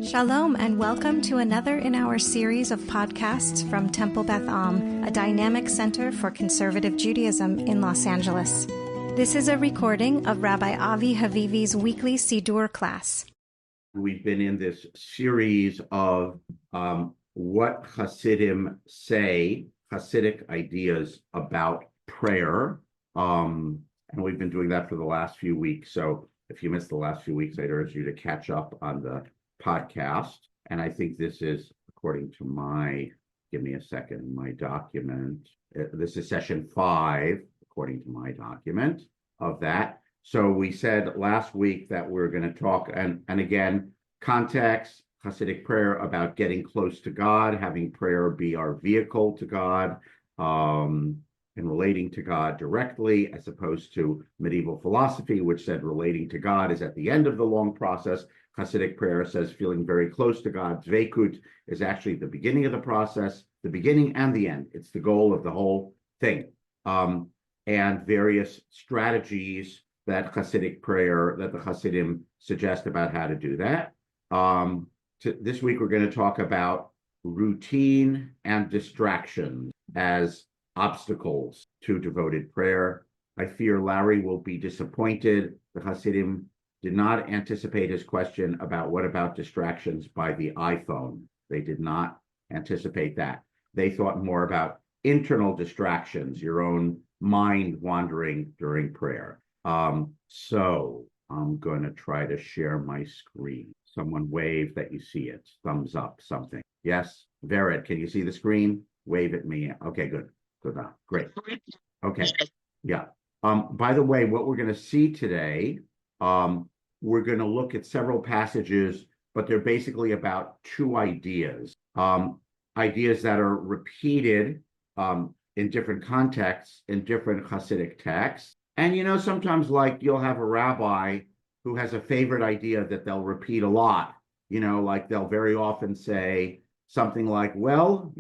Shalom and welcome to another in our series of podcasts from Temple Beth a dynamic center for conservative Judaism in Los Angeles. This is a recording of Rabbi Avi Havivi's weekly Siddur class. We've been in this series of what Hasidim say, Hasidic ideas about prayer, and we've been doing that for the last few weeks. So if you missed the last few weeks, I'd urge you to catch up on the podcast. And I think this is, according to my document. This is session 5, according to my document of that. So we said last week that we're going to talk, and again, context, Hasidic prayer about getting close to God, having prayer be our vehicle to God, and relating to God directly, as opposed to medieval philosophy, which said relating to God is at the end of the long process. Hasidic prayer says feeling very close to God. Dveikut is actually the beginning of the process, the beginning and the end. It's the goal of the whole thing. And various strategies that Hasidic prayer, that the Hasidim suggest about how to do that. This week, we're going to talk about routine and distractions as obstacles to devoted prayer. I fear Larry will be disappointed. The Hasidim did not anticipate his question about what about distractions by the iPhone. They did not anticipate that. They thought more about internal distractions, your own mind wandering during prayer. So I'm going to try to share my screen. Someone wave that you see it. Thumbs up, something. Yes? Vered, can you see the screen? Wave at me. Okay, good. Good. Great. Okay. Yeah. By the way, what we're going to see today, we're going to look at several passages, but they're basically about two ideas. Ideas that are repeated in different contexts, in different Hasidic texts. And, sometimes like you'll have a rabbi who has a favorite idea that they'll repeat a lot. Like they'll very often say something like, well,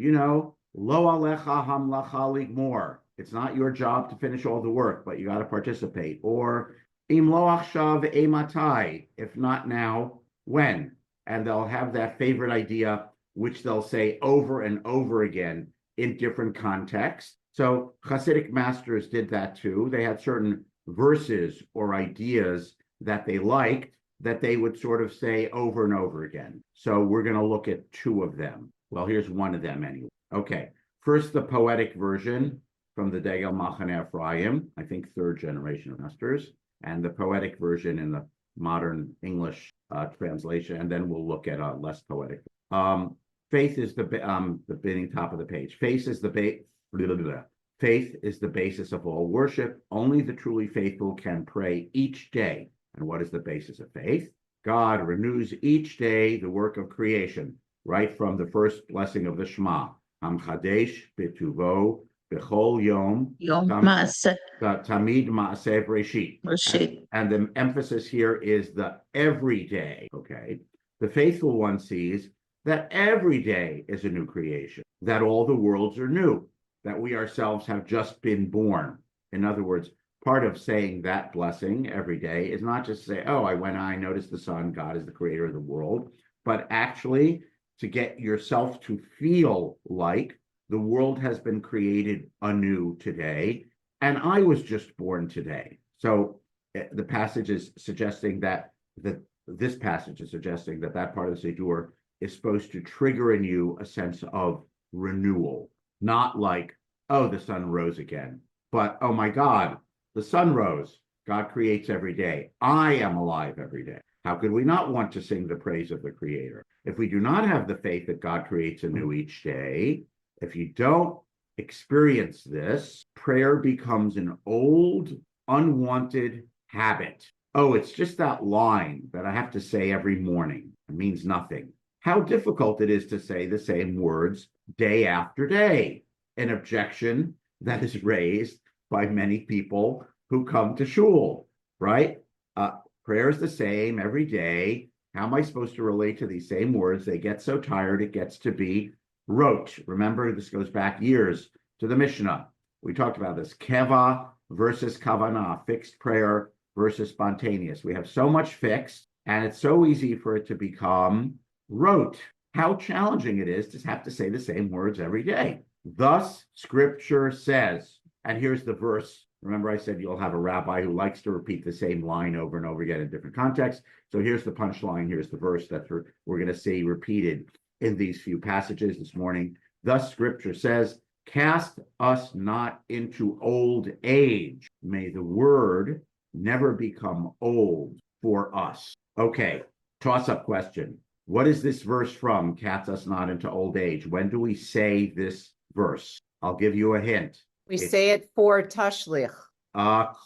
lo alecha hamlacha ligmor. It's not your job to finish all the work, but you got to participate. Or im lo achshav matai. If not now, when? And they'll have that favorite idea, which they'll say over and over again in different contexts. So Hasidic masters did that too. They had certain verses or ideas that they liked that they would sort of say over and over again. So we're going to look at two of them. Well, here's one of them anyway. Okay, first the poetic version from the Degel Machane Ephraim, I think third generation of masters, and the poetic version in the modern English translation, and then we'll look at a less poetic. Faith is the beginning top of the page. Faith is the basis of all worship. Only the truly faithful can pray each day. And what is the basis of faith? God renews each day the work of creation, right from the first blessing of the Shema. Hamchadesh b'tuvo b'chol yom tamid ma'aseh breshit. And the emphasis here is the everyday. Okay, the faithful one sees that every day is a new creation, that all the worlds are new, that we ourselves have just been born. In other words, part of saying that blessing every day is not just say, oh, I noticed the sun, God is the creator of the world, but actually to get yourself to feel like the world has been created anew today, and I was just born today. So the passage is suggesting that this passage is suggesting that part of the Siddur is supposed to trigger in you a sense of renewal, not like, oh, the sun rose again, but oh my God, the sun rose. God creates every day. I am alive every day. How could we not want to sing the praise of the Creator? If we do not have the faith that God creates anew each day, if you don't experience this, prayer becomes an old, unwanted habit. Oh, it's just that line that I have to say every morning. It means nothing. How difficult it is to say the same words day after day. An objection that is raised by many people who come to shul, right? Prayer is the same every day. How am I supposed to relate to these same words? They get so tired, it gets to be rote. Remember, this goes back years to the Mishnah. We talked about this. Keva versus kavanah, fixed prayer versus spontaneous. We have so much fixed, and it's so easy for it to become wrote. How challenging it is to have to say the same words every day. Thus, scripture says, and here's the verse. Remember, I said you'll have a rabbi who likes to repeat the same line over and over again in different contexts. So here's the punchline. Here's the verse that we're going to see repeated in these few passages this morning. Thus, scripture says, cast us not into old age. May the word never become old for us. Okay, toss-up question. What is this verse from? Cast us not into old age. When do we say this verse? I'll give you a hint. We say it for Tashlich.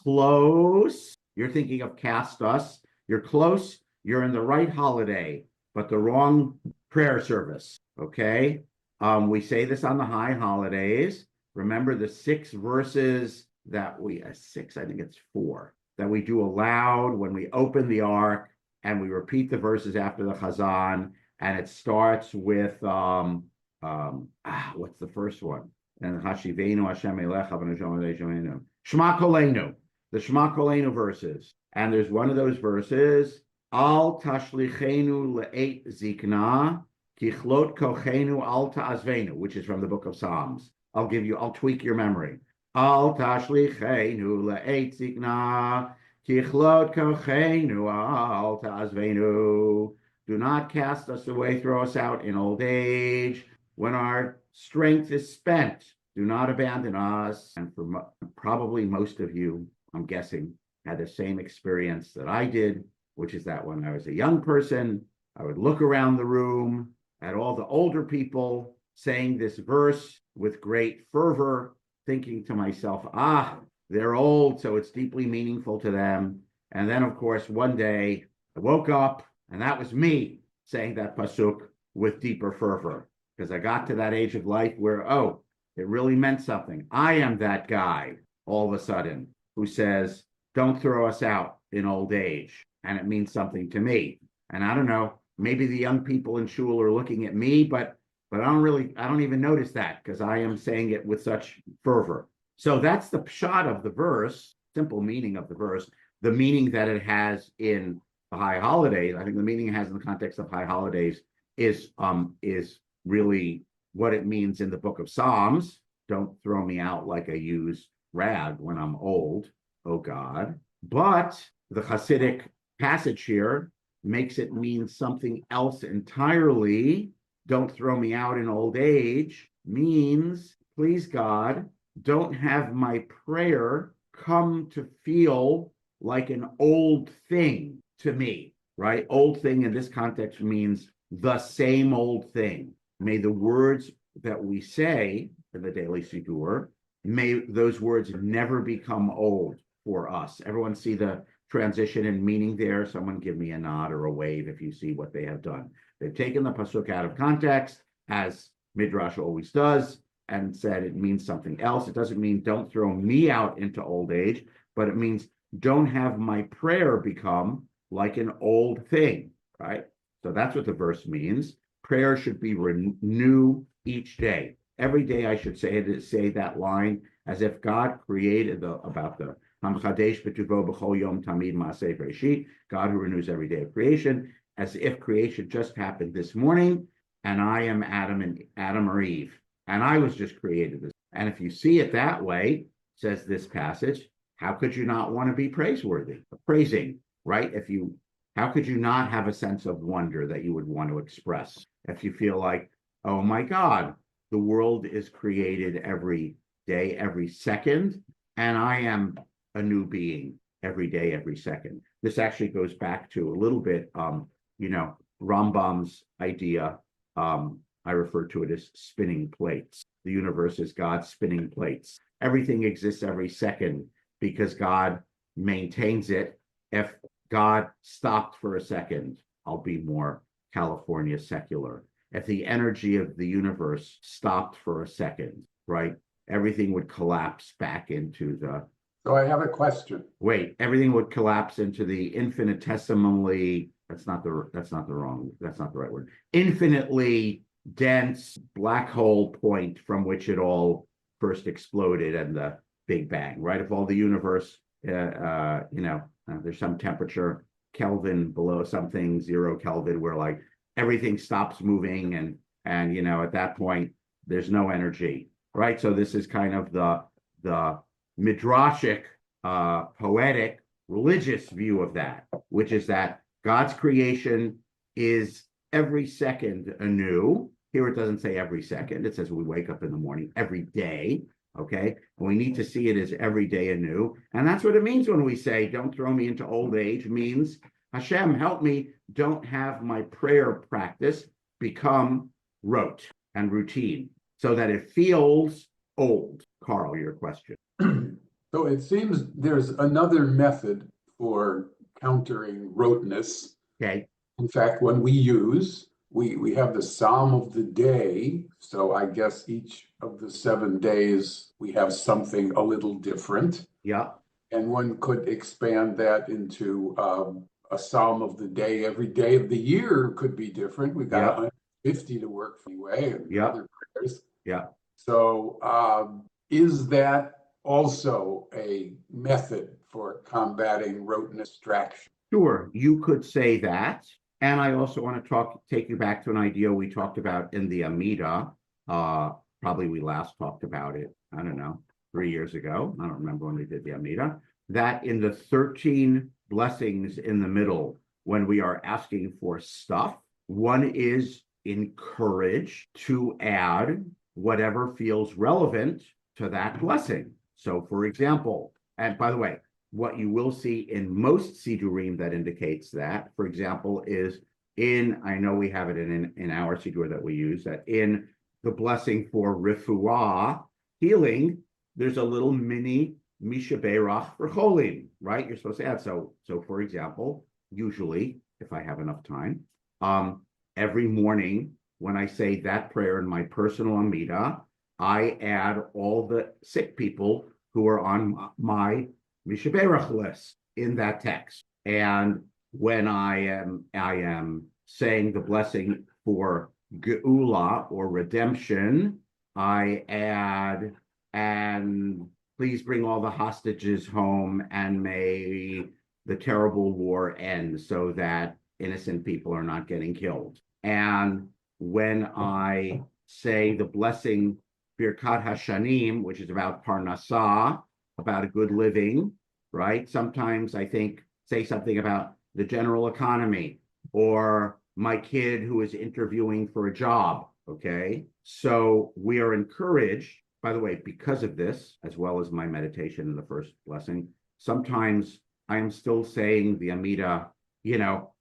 Close. You're thinking of cast us. You're close. You're in the right holiday, but the wrong prayer service. Okay. We say this on the high holidays. Remember the 6 verses that we, 6, I think it's 4, that we do aloud when we open the ark, and we repeat the verses after the Chazan, and it starts with, what's the first one? And Hashivenu Hashem Elecha V'Najom Shema Kolenu, the Shema Kolenu verses. And there's one of those verses, Al Tashlichenu Le'et Zikna, Kichlot Kochenu Al Ta'azvenu, which is from the book of Psalms. I'll tweak your memory. Al Tashlichenu Le'et Zikna, Kichlot Kochenu Al Ta'azvenu. Do not cast us away, throw us out in old age, when our strength is spent. Do not abandon us. And for probably most of you, I'm guessing, had the same experience that I did, which is that when I was a young person, I would look around the room at all the older people saying this verse with great fervor, thinking to myself, they're old, so it's deeply meaningful to them. And then, of course, one day I woke up, and that was me saying that pasuk with deeper fervor, because I got to that age of life where, it really meant something. I am that guy, all of a sudden, who says, don't throw us out in old age. And it means something to me. And I don't know, maybe the young people in shul are looking at me, but I don't even notice that, because I am saying it with such fervor. So that's the pshat of the verse, simple meaning of the verse, the meaning that it has in the high holidays. I think the meaning it has in the context of high holidays is really what it means in the book of Psalms. Don't throw me out like a used rag when I'm old, oh God. But the Hasidic passage here makes it mean something else entirely. Don't throw me out in old age means, please God, don't have my prayer come to feel like an old thing to me, right? Old thing in this context means the same old thing. May the words that we say in the daily Siddur, may those words never become old for us. Everyone see the transition in meaning there? Someone give me a nod or a wave if you see what they have done. They've taken the pasuk out of context, as Midrash always does, and said it means something else. It doesn't mean don't throw me out into old age, but it means don't have my prayer become like an old thing, right? So that's what the verse means. Prayer should be renewed each day. Every day I should say that line as if God created about the Hamchadesh B'tuvo B'chol Yom Tamid Ma'aseh Bereshit, God who renews every day of creation, as if creation just happened this morning, and I am Adam or Eve, and I was just created this. And if you see it that way, says this passage, how could you not want to be praiseworthy, praising, right? How could you not have a sense of wonder that you would want to express? If you feel like, oh my God, the world is created every day, every second, and I am a new being every day, every second. This actually goes back to a little bit, Rambam's idea. I refer to it as spinning plates. The universe is God's spinning plates. Everything exists every second because God maintains it. If God stopped for a second, I'll be more California secular. If the energy of the universe stopped for a second, right, everything would collapse back into the... So I have a question. Wait, everything would collapse into the infinitesimally, that's not the right word, infinitely dense black hole point from which it all first exploded and the Big Bang, right? If all the universe, there's some temperature, Kelvin below something, 0 Kelvin, where like everything stops moving, and at that point there's no energy, right? So this is kind of the midrashic, poetic, religious view of that, which is that God's creation is every second anew. Here it doesn't say every second. It says we wake up in the morning every day, okay? And we need to see it as every day anew. And that's what it means when we say, don't throw me into old age, means Hashem, help me, don't have my prayer practice become rote and routine so that it feels old. Carl, your question. So it seems there's another method for countering roteness. Okay. In fact, when we have the Psalm of the day. So I guess each of the 7 days we have something a little different. Yeah. And one could expand that into a Psalm of the day. Every day of the year could be different. We've got 150 to work for anyway, and other prayers. Yeah. So is that also a method for combating roteness distraction? Sure, you could say that. And I also want to take you back to an idea we talked about in the Amida. Probably we last talked about it, I don't know, 3 years ago. I don't remember when we did the Amida. That in the 13 blessings in the middle, when we are asking for stuff, one is encouraged to add whatever feels relevant to that blessing. So, for example, and by the way, what you will see in most Siddurim that indicates that, for example, is I know we have it in our Siddur that we use, that in the blessing for Refuah, healing, there's a little mini Mishaberach for Cholim, right? You're supposed to add. So for example, usually, if I have enough time, every morning when I say that prayer in my personal Amida, I add all the sick people who are on my Mishaberach list in that text. And when I am saying the blessing for Geula or redemption, I add, and please bring all the hostages home, and may the terrible war end so that innocent people are not getting killed. And when I say the blessing Birkat Hashanim, which is about Parnassah, about a good living, right? Sometimes I say something about the general economy or my kid who is interviewing for a job, okay? So we are encouraged, by the way, because of this, as well as my meditation in the first blessing, sometimes I am still saying the Amida,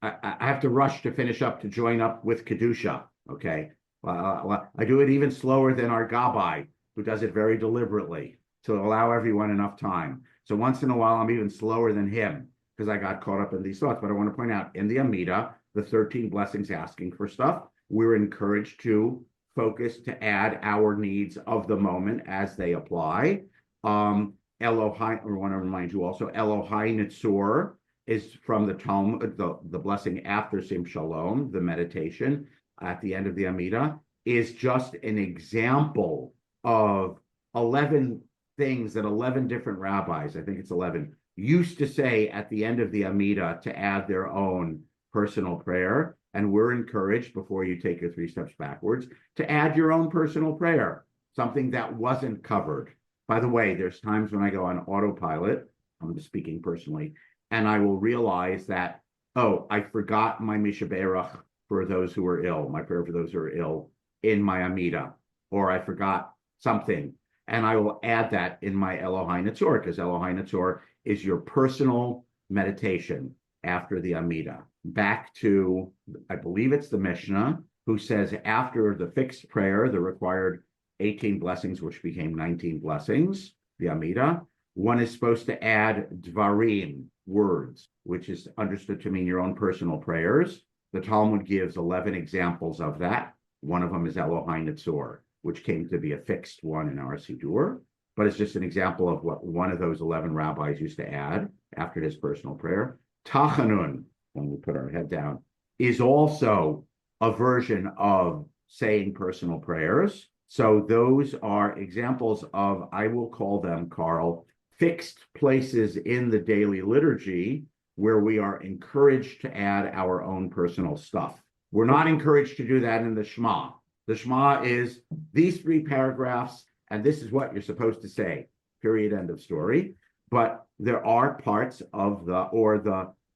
I have to rush to finish up to join up with Kedusha, okay? I do it even slower than our Gabbai, who does it very deliberately to allow everyone enough time. So once in a while, I'm even slower than him because I got caught up in these thoughts. But I want to point out in the Amida, the 13 blessings asking for stuff, we're encouraged to focus to add our needs of the moment as they apply. Elohai, I want to remind you also, Elohai Nitzur is from the Talmud, the blessing after Sim Shalom, the meditation at the end of the Amida, is just an example of 11 things that 11 different rabbis, I think it's 11, used to say at the end of the Amida to add their own personal prayer. And we're encouraged, before you take your 3 steps backwards, to add your own personal prayer, something that wasn't covered. By the way, there's times when I go on autopilot, I'm just speaking personally, and I will realize that, I forgot my Mishaberach for those who are ill, my prayer for those who are ill in my Amida, or I forgot something. And I will add that in my Elohai Nitzur, because Elohai Nitzur is your personal meditation after the Amida. Back to, I believe it's the Mishnah, who says after the fixed prayer, the required 18 blessings, which became 19 blessings, the Amida, one is supposed to add Dvarim, words, which is understood to mean your own personal prayers. The Talmud gives 11 examples of that. One of them is Elohai Nitzur, which came to be a fixed one in our Siddur, but it's just an example of what one of those 11 rabbis used to add after his personal prayer. Tachanun, when we put our head down, is also a version of saying personal prayers. So those are examples of, I will call them, Carl, fixed places in the daily liturgy where we are encouraged to add our own personal stuff. We're not encouraged to do that in the Shema. The Shema is these 3 paragraphs, and this is what you're supposed to say, period, end of story. But there are parts of the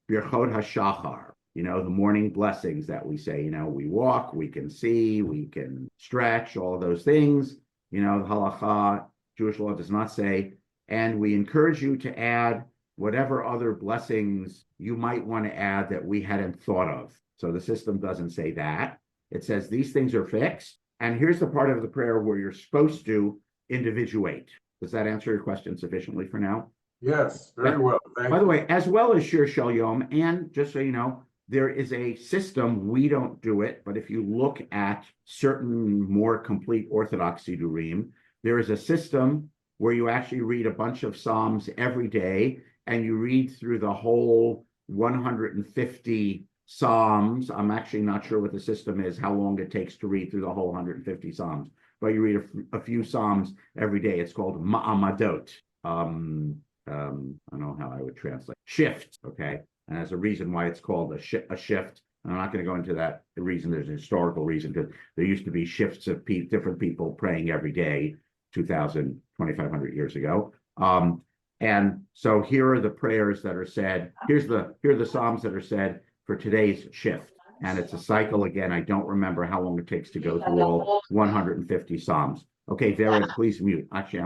Birchot HaShachar, the morning blessings that we say, we walk, we can see, we can stretch, all of those things. The halacha, Jewish law does not say, and we encourage you to add whatever other blessings you might want to add that we hadn't thought of. So the system doesn't say that. It says these things are fixed. And here's the part of the prayer where you're supposed to individuate. Does that answer your question sufficiently for now? Yes, very well. By the way, as well as Shir Shel Yom, and just so you know, there is a system, we don't do it, but if you look at certain more complete Orthodox Siddurim, there is a system where you actually read a bunch of Psalms every day, and you read through the whole 150 Psalms. I'm actually not sure what the system is, how long it takes to read through the whole 150 Psalms, but you read a few Psalms every day. It's called Ma'amadot. I don't know how I would translate. Shift, okay? And there's a reason why it's called a shift. I'm not going to go into that reason. There's a historical reason, because there used to be shifts of different people praying every day 2,500 years ago. And so here are the prayers that are said. Here are the Psalms that are said for today's shift. And it's a cycle again. I don't remember how long it takes to go through all 150 Psalms. Okay, Vera, please mute. Actually,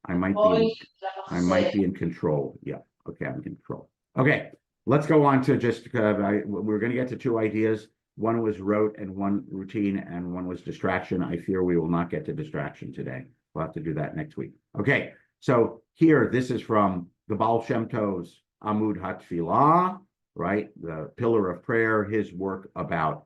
I might be in control. Yeah, okay, I'm in control. Okay, let's go on to we're going to get to 2 ideas. One was rote and one routine, and one was distraction. I fear we will not get to distraction today. We'll have to do that next week. Okay, so here, this is from the Baal Shem Tov's Amud HaTfilah, right? The pillar of prayer, his work about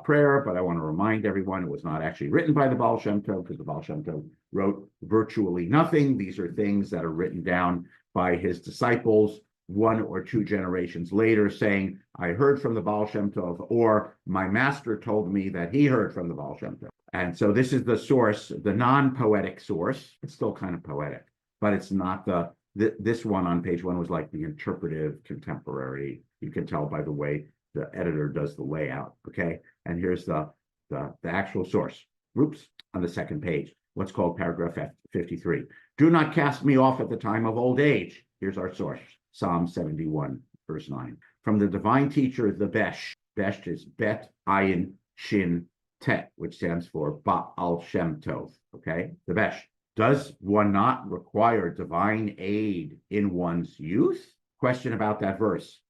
prayer. But I want to remind everyone, it was not actually written by the Baal Shem Tov, because the Baal Shem Tov wrote virtually nothing. These are things that are written down by his disciples 1 or 2 generations later, saying, I heard from the Baal Shem Tov, or my master told me that he heard from the Baal Shem Tov. And so this is the source, the non-poetic source. It's still kind of poetic, but it's not this one on page 1 was like the interpretive contemporary. You can tell by the way the editor does the layout, okay? And here's the actual source. Oops, on the second page, what's called paragraph 53. Do not cast me off at the time of old age. Here's our source, Psalm 71, verse 9. From the divine teacher, the Besh. Besh is Bet Ayin Shin Tet, which stands for Baal Shem Tov, okay? The Besh. Does one not require divine aid in one's youth? Question about that verse.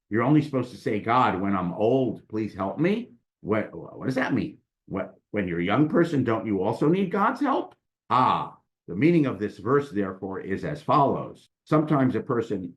You're only supposed to say, God, when I'm old, please help me. What does that mean? When you're a young person, don't you also need God's help? The meaning of this verse, therefore, is as follows. Sometimes a person,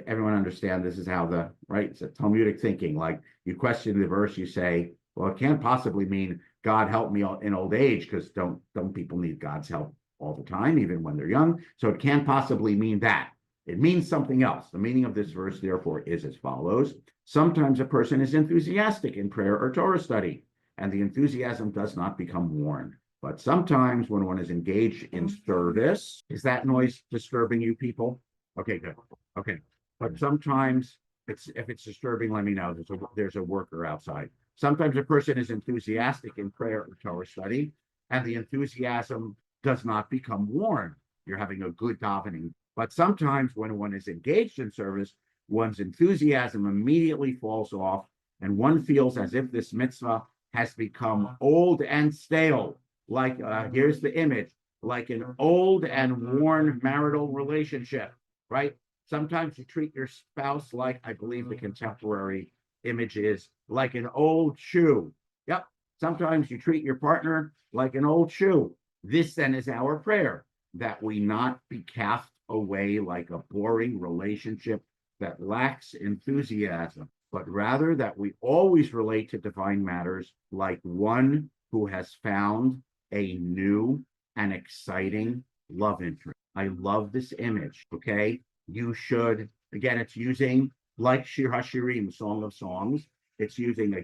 everyone understand this is how it's a Talmudic thinking. Like you question the verse, you say, well, it can't possibly mean God help me in old age, because don't people need God's help all the time, even when they're young? So it can't possibly mean that. It means something else. The meaning of this verse, therefore, is as follows. Sometimes a person is enthusiastic in prayer or Torah study, and the enthusiasm does not become worn. But sometimes when one is engaged in service, is that noise disturbing you people? Okay, good. Okay. But sometimes if it's disturbing, let me know. There's a worker outside. Sometimes a person is enthusiastic in prayer or Torah study, and the enthusiasm does not become worn. You're having a good davening. But sometimes when one is engaged in service, one's enthusiasm immediately falls off, and one feels as if this mitzvah has become old and stale. Like, here's the image, like an old and worn marital relationship, right? Sometimes you treat your spouse like, I believe the contemporary image is, like an old shoe. Yep. Sometimes you treat your partner like an old shoe. This then is our prayer, that we not be cast away like a boring relationship that lacks enthusiasm, but rather that we always relate to divine matters like one who has found a new and exciting love interest. I love this image, okay? You should, again, it's using, like Shir HaShirim, Song of Songs, it's using a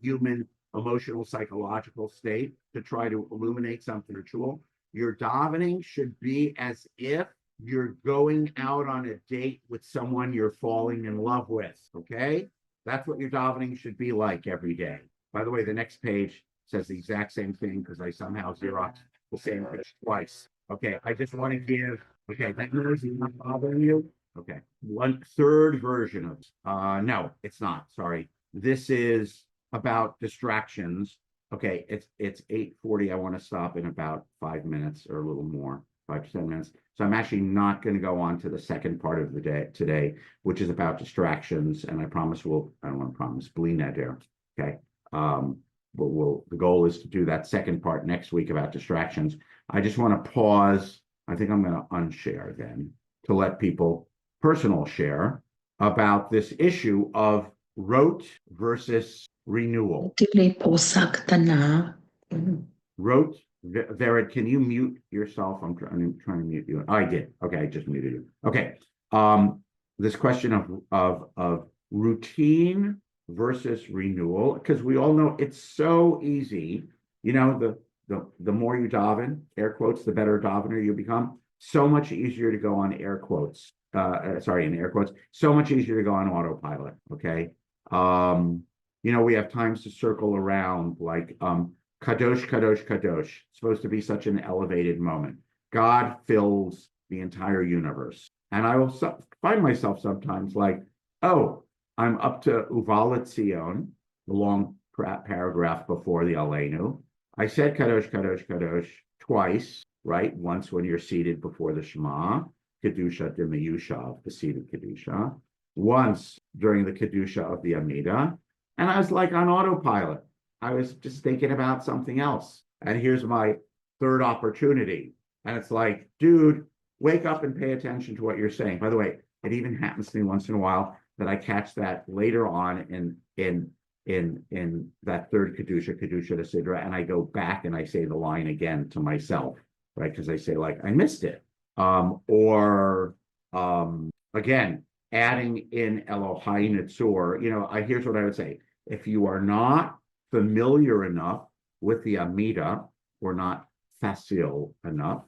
human emotional, psychological state to try to illuminate something ritual. Your davening should be as if you're going out on a date with someone you're falling in love with, okay? That's what your davening should be like every day. By the way, the next page says the exact same thing because I somehow Xeroxed the same page twice. Okay, I just want to give, okay, that noise is not bothering you? Okay, one third version of, no, it's not, sorry. This is about distractions. Okay, it's 8:40. I want to stop in about 5 minutes or a little more, 5 to 10 minutes. So I'm actually not going to go on to the second part of the day today, which is about distractions. And I promise I don't want to promise, there. Okay. But the goal is to do that second part next week about distractions. I just want to pause. I think I'm going to unshare then to let people personal share about this issue of rote versus renewal. Rote, Vered, can you mute yourself? I'm trying to mute you. Oh, I did. Okay, I just muted you. Okay. This question of routine versus renewal, because we all know it's so easy. You know, the more you daven, air quotes, the better davener you become. So much easier to go on air quotes. In air quotes. So much easier to go on autopilot. Okay. You know, we have times to circle around like Kadosh, Kadosh, Kadosh. It's supposed to be such an elevated moment. God fills the entire universe. And I will find myself sometimes like, oh, I'm up to Uvalat Zion, the long paragraph before the Aleinu. I said Kadosh, Kadosh, Kadosh twice, right? Once when you're seated before the Shema, Kedusha de Meyushav, the seated Kedusha. Once during the Kedusha of the Amida. And I was like on autopilot. I was just thinking about something else. And here's my third opportunity. And it's like, dude, wake up and pay attention to what you're saying. By the way, it even happens to me once in a while that I catch that later on in that third Kedusha to Siddur, and I go back and I say the line again to myself, right? Because I say like, I missed it. Again, adding in Elohai Nitzur, you know, here's what I would say. If you are not familiar enough with the Amida, or not facile enough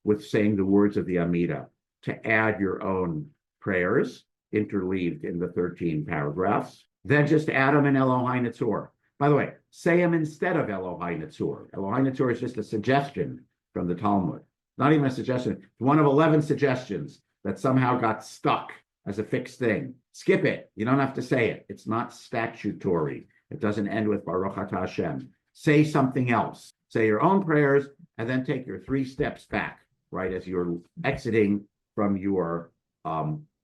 with saying the words of the Amida, to add your own prayers interleaved in the 13 paragraphs, then just add them in Elohai Nitzur. By the way, say them instead of Elohai Nitzur. Elohai Nitzur is just a suggestion from the Talmud. Not even a suggestion. It's one of 11 suggestions that somehow got stuck as a fixed thing. Skip it. You don't have to say it. It's not statutory. It doesn't end with Baruch Atah Hashem. Say something else. Say your own prayers, and then take your 3 steps back, right, as you're exiting from your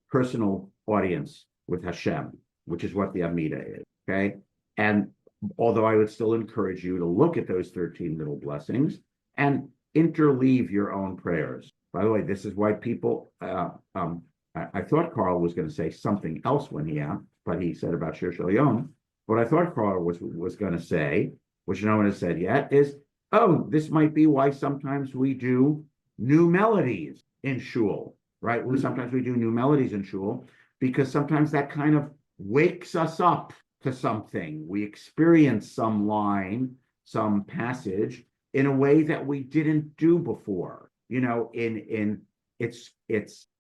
personal audience with Hashem, which is what the Amida is, okay? And although I would still encourage you to look at those 13 little blessings and interleave your own prayers. By the way, this is why people, I thought Carl was going to say something else when he asked, but he said about Shir Shel Yom. What I thought Carl was going to say, which no one has said yet, is, oh, this might be why sometimes we do new melodies in shul, right? Sometimes we do new melodies in shul, because sometimes that kind of wakes us up to something. We experience some line, some passage in a way that we didn't do before. You know, it's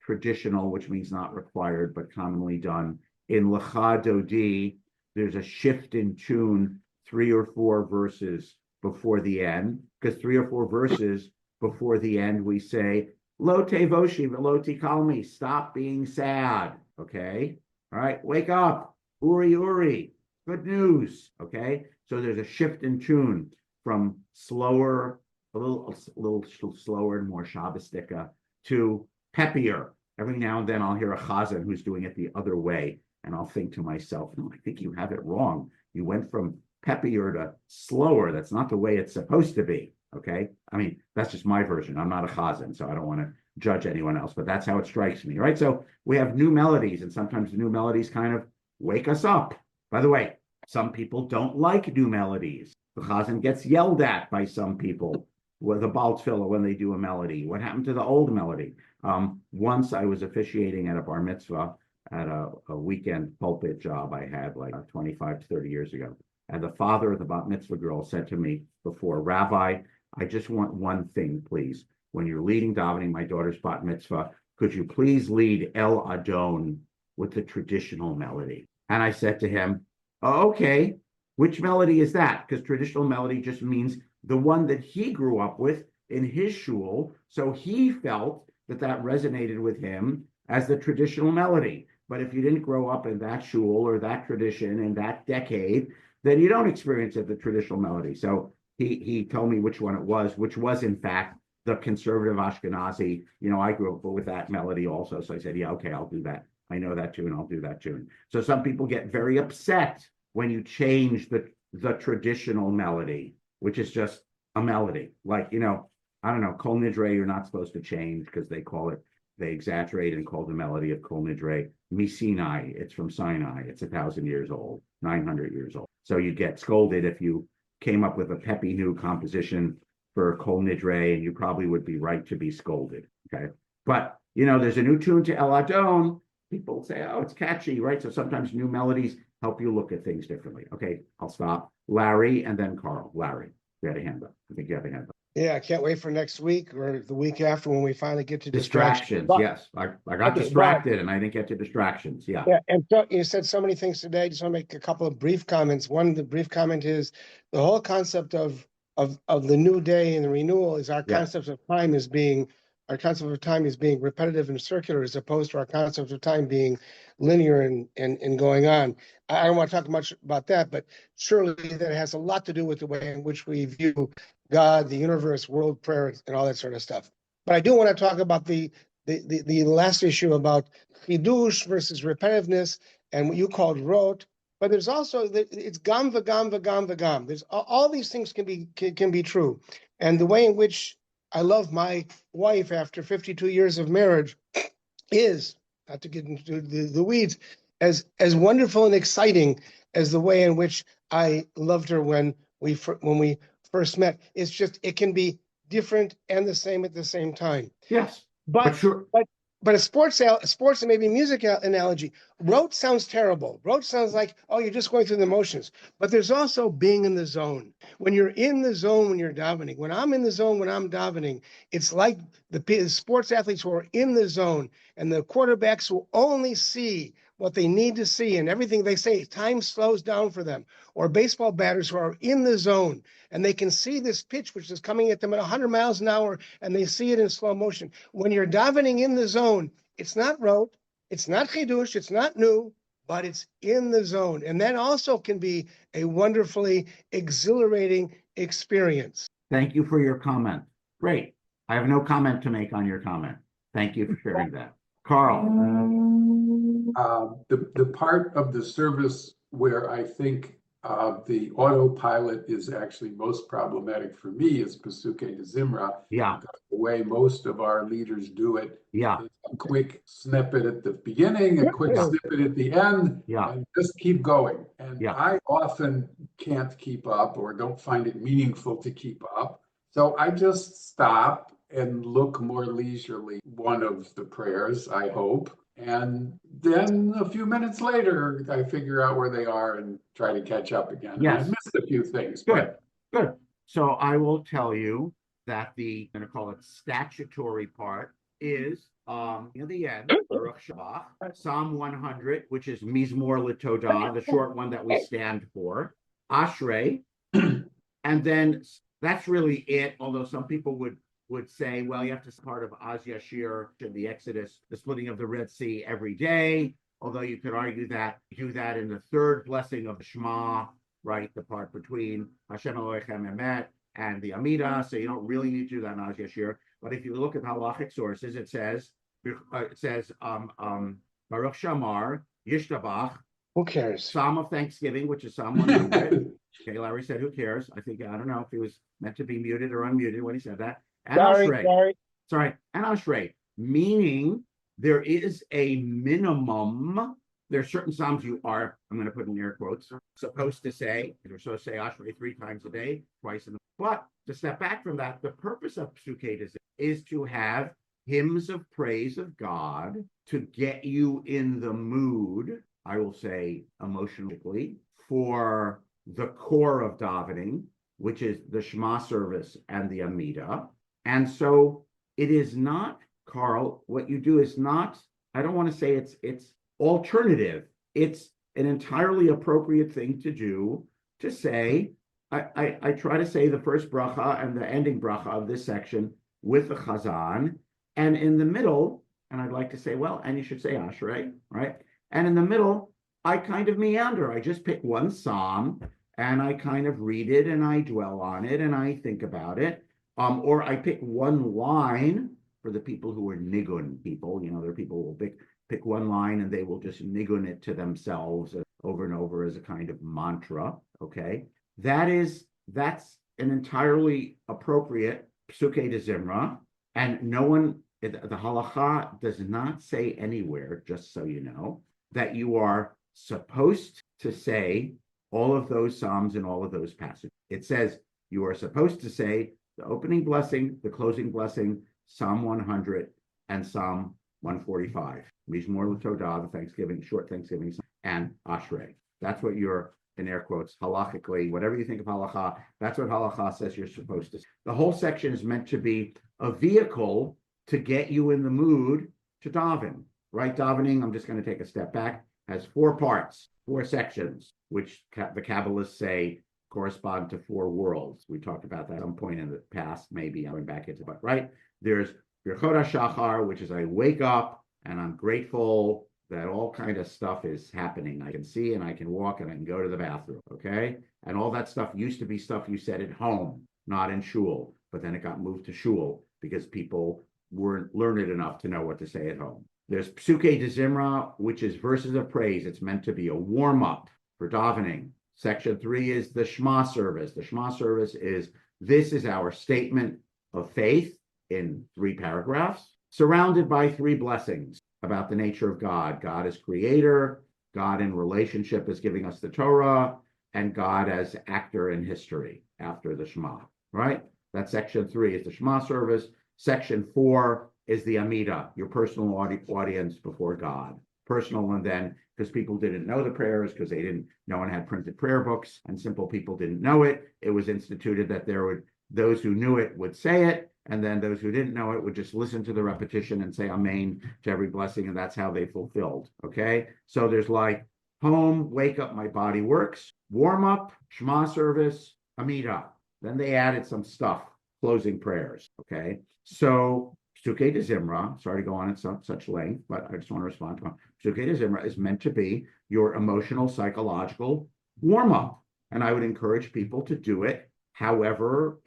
traditional, which means not required, but commonly done. In Lecha Dodi, there's a shift in tune 3 or 4 verses before the end, because 3 or 4 verses before the end, we say, Lo tevoshi velo tikalmi, stop being sad, okay? All right, wake up, Uri, good news, okay? So there's a shift in tune from slower, a little slower and more Shabbostika to peppier. Every now and then I'll hear a chazan who's doing it the other way, and I'll think to myself, no, I think you have it wrong. You went from peppier to slower. That's not the way it's supposed to be, okay? I mean, that's just my version. I'm not a chazan, so I don't want to judge anyone else, but that's how it strikes me, right? So we have new melodies, and sometimes the new melodies kind of wake us up. By the way, some people don't like new melodies. The chazan gets yelled at by some people with a Baal Tefillah when they do a melody. What happened to the old melody? Once I was officiating at a bar mitzvah at a weekend pulpit job I had like 25 to 30 years ago. And the father of the bat mitzvah girl said to me before, Rabbi, I just want one thing, please. When you're leading davening my daughter's bat mitzvah, could you please lead El Adon with the traditional melody? And I said to him, oh, okay. which melody is that? Because traditional melody just means the one that he grew up with in his shul. So he felt that that resonated with him as the traditional melody. But if you didn't grow up in that shul or that tradition in that decade, then you don't experience it the traditional melody. So he told me which one it was, which was in fact the conservative Ashkenazi. I grew up with that melody also. So I said, yeah, okay, I'll do that. I know that tune. I'll do that tune. So some people get very upset when you change the traditional melody, which is just a melody. Like, I don't know, Kol Nidre, you're not supposed to change because they exaggerate and call the melody of Kol Nidre Sinai. It's from Sinai. It's 1,000 years old, 900 years old. So you get scolded if you came up with a peppy new composition for Kol Nidre, and you probably would be right to be scolded. Okay. But, there's a new tune to El Adon. People say, oh, it's catchy, right? So sometimes new melodies help you look at things differently. Okay, I'll stop. Larry and then Carl. Larry, you had a hand up. I think you have a hand up. Yeah, I can't wait for next week or the week after when we finally get to distractions. Yes, I got distracted and I didn't get to distractions. Yeah. Yeah, and so you said so many things today. I just want to make a couple of brief comments. One, the brief comment is the whole concept of the new day and the renewal is our concept of time is being repetitive and circular as opposed to our concept of time being linear and going on. I don't want to talk much about that, but surely that has a lot to do with the way in which we view God, the universe, world prayer, and all that sort of stuff. But I do want to talk about the last issue about chidush versus repetitiveness and what you called rote. But there's also it's gam v'gam v'gam v'gam. There's all these things can be true, and the way in which I love my wife after 52 years of marriage is, not to get into the weeds, as wonderful and exciting as the way in which I loved her when we first met. It's just, it can be different and the same at the same time. Yes, but sure. But a sports and maybe music analogy, rote sounds terrible. Rote sounds like, oh, you're just going through the motions. But there's also being in the zone. When you're in the zone, when you're davening, when I'm in the zone, when I'm davening, it's like the sports athletes who are in the zone and the quarterbacks who only see what they need to see and everything they say, time slows down for them. Or baseball batters who are in the zone and they can see this pitch, which is coming at them at 100 miles an hour, and they see it in slow motion. When you're davening in the zone, it's not rote, it's not chidush, it's not new, but it's in the zone. And that also can be a wonderfully exhilarating experience. Thank you for your comment. Great. I have no comment to make on your comment. Thank you for sharing that. Carl. The part of the service where I think the autopilot is actually most problematic for me is Pesukei de Zimra. Yeah. The way most of our leaders do it. Yeah. A quick snippet at the beginning, a quick snippet at the end, and just keep going. And I often can't keep up or don't find it meaningful to keep up. So I just stop and look more leisurely one of the prayers, I hope. And then a few minutes later, I figure out where they are and try to catch up again. Yes. I missed a few things. Good. So I will tell you that I'm going to call it statutory part is near the end, Baruch Shabbat, Psalm 100, which is Mizmor LeTodah, the short one that we stand for, Ashrei, and then that's really it, although some people would say, well, you have to be part of Az Yashir in the Exodus, the splitting of the Red Sea every day, although you could argue that you do that in the third blessing of the Shema, right, the part between Hashem Elohechem Emet and the Amidah, so you don't really need to do that in Az Yashir. But if you look at halachic sources, it says Baruch Shamar, Yishtabach. Who cares? Psalm of Thanksgiving, which is Psalm 100. Okay, Larry said, who cares? I don't know if he was meant to be muted or unmuted when he said that. And Sorry. And Ashrei, meaning there is a minimum. There are certain psalms you are, I'm going to put in air quotes, supposed to say. You're supposed to say Ashrei 3 times a day, twice in the. But to step back from that, the purpose of Pesukei is to have hymns of praise of God to get you in the mood, I will say emotionally, for the core of davening, which is the Shema service and the Amidah. And so it is not, Carl, what you do is not, I don't want to say it's alternative. It's an entirely appropriate thing to do to say, I try to say the first bracha and the ending bracha of this section with the chazan, and in the middle, and I'd like to say, well, and you should say Ashrei, right? And in the middle, I kind of meander. I just pick one psalm and I kind of read it and I dwell on it and I think about it. Or I pick one line for the people who are nigun people. There are people who will pick one line and they will just nigun it to themselves over and over as a kind of mantra. Okay, that's an entirely appropriate psukei de zimra, and the halacha does not say anywhere, just so you know, that you are supposed to say all of those psalms and all of those passages. It says you are supposed to say the opening blessing, the closing blessing, Psalm 100 and Psalm 145. Mizmor l'Todah, the short Thanksgiving, and Ashrei. That's what you're, in air quotes, halachically, whatever you think of halacha, that's what halacha says you're supposed to say. The whole section is meant to be a vehicle to get you in the mood to daven, right? Davening, I'm just going to take a step back, has 4 parts, 4 sections, which the Kabbalists say correspond to 4 worlds. We talked about that at some point in the past, maybe going back into it, right? There's Birchot HaShachar, which is I wake up and I'm grateful that all kind of stuff is happening. I can see and I can walk and I can go to the bathroom, okay? And all that stuff used to be stuff you said at home, not in shul, but then it got moved to shul because people weren't learned enough to know what to say at home. There's Psukei de Zimra, which is verses of praise. It's meant to be a warm-up for davening. Section 3 is the Shema service. The Shema service this is our statement of faith in 3 paragraphs, surrounded by 3 blessings about the nature of God. God as creator, God in relationship as giving us the Torah, and God as actor in history after the Shema, right? That's section 3 is the Shema service. Section 4 is the Amida, your personal audience before God. Personal, and then because people didn't know the prayers, because no one had printed prayer books, and simple people didn't know it, it was instituted that those who knew it would say it, and then those who didn't know it would just listen to the repetition and say amen to every blessing, and that's how they fulfilled, okay? So there's like home, wake up, my body works, warm up, Shema service, Amida. Then they added some stuff, closing prayers, okay? So Psukei de Zimra, sorry to go on at such length, but I just want to respond to it. Psukei de Zimra is meant to be your emotional, psychological warm-up. And I would encourage people to do it however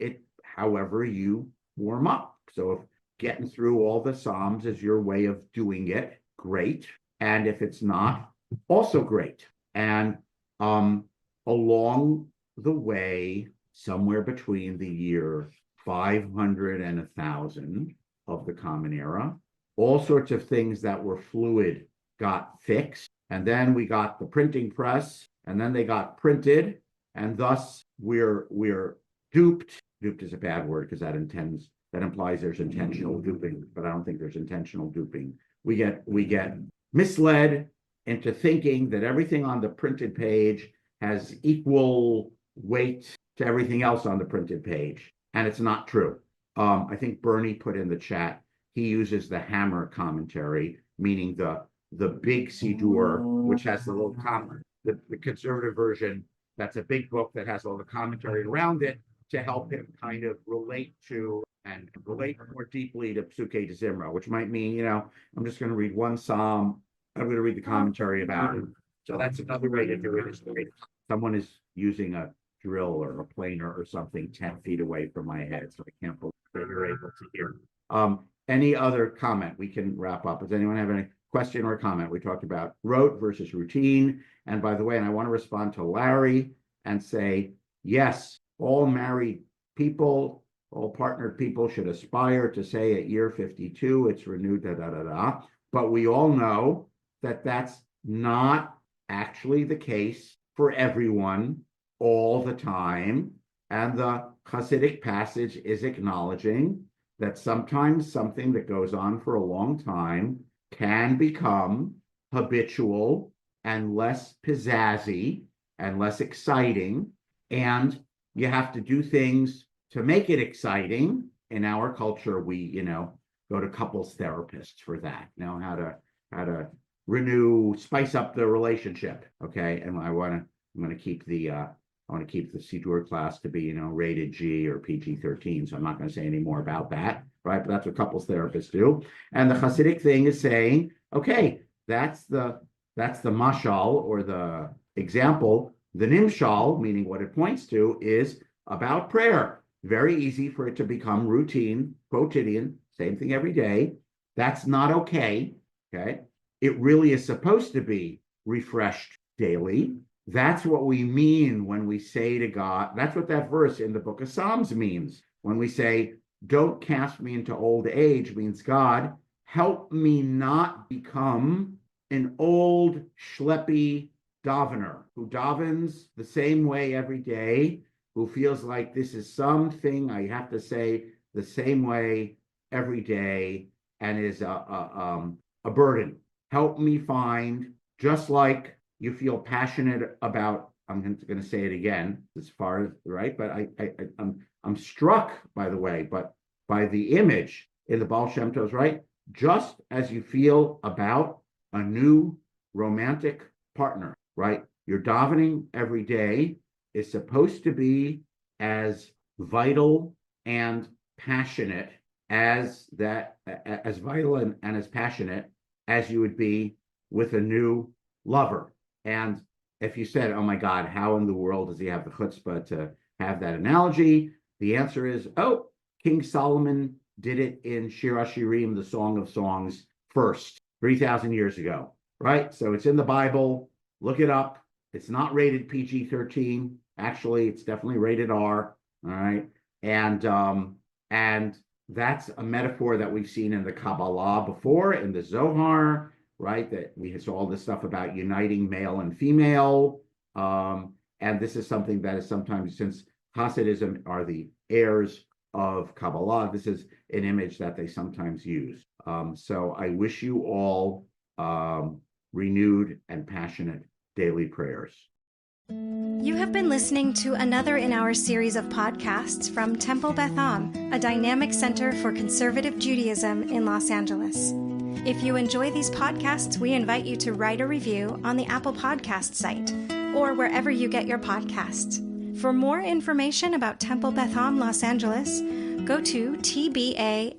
you warm up. So if getting through all the Psalms is your way of doing it, great. And if it's not, also great. And along the way, somewhere between the year 500 and 1000 of the Common Era, all sorts of things that were fluid got fixed. And then we got the printing press, and then they got printed, and thus we're duped. Duped is a bad word because that implies there's intentional duping, but I don't think there's intentional duping. We get misled into thinking that everything on the printed page has equal weight to everything else on the printed page, and it's not true. I think Bernie put in the chat, he uses the Hammer commentary, meaning the big Siddur, which has the little comment. The conservative version, that's a big book that has all the commentary around it to help him kind of relate more deeply to Psukei de Zimra, which might mean, I'm just going to read one psalm, I'm going to read the commentary about it. So that's another way to do it. Is someone is using a drill or a planer or something 10 feet away from my head, so I can't believe that you're able to hear. Any other comment? We can wrap up. Does anyone have any question or comment? We talked about rote versus routine. And by the way, and I want to respond to Larry and say, yes, all married people, all partnered people should aspire to say at year 52, it's renewed, But we all know that that's not actually the case for everyone all the time. And the Hasidic passage is acknowledging that sometimes something that goes on for a long time can become habitual and less pizzazzy and less exciting. And you have to do things to make it exciting. In our culture, we, go to couples therapists for that, how to spice up the relationship. Okay. And I'm going to keep the I want to keep the Siddur class to be, rated G or PG-13, so I'm not going to say any more about that, right? But that's what couples therapists do. And the Hasidic thing is saying, okay, that's the mashal, or the example. The nimshal, meaning what it points to, is about prayer. Very easy for it to become routine, quotidian, same thing every day. That's not okay. Okay. It really is supposed to be refreshed daily. That's what we mean when we say to God, that's what that verse in the book of Psalms means. When we say, don't cast me into old age, means God, help me not become an old, schleppy davener who davens the same way every day, who feels like this is something I have to say the same way every day, and is a burden. Help me find, just like you feel passionate about, I'm going to say it again, as far as, right? But I'm struck, by the way, but by the image in the Baal Shem Tov's, right? Just as you feel about a new romantic partner, right? Your davening every day is supposed to be as vital and passionate as vital and as passionate as you would be with a new lover. And if you said, oh my God, how in the world does he have the chutzpah to have that analogy? The answer is, King Solomon did it in Shir HaShirim, the Song of Songs, first, 3,000 years ago, right? So it's in the Bible. Look it up. It's not rated PG-13. Actually, it's definitely rated R. All right. And that's a metaphor that we've seen in the Kabbalah before, in the Zohar, right? That we saw all this stuff about uniting male and female. And this is something that is sometimes, since Hasidism are the heirs of Kabbalah, this is an image that they sometimes use. So I wish you all renewed and passionate daily prayers. You have been listening to another in our series of podcasts from Temple Beth Am, a dynamic center for conservative Judaism in Los Angeles. If you enjoy these podcasts, we invite you to write a review on the Apple Podcast site or wherever you get your podcasts. For more information about Temple Beth Am Los Angeles, go to tbala.org.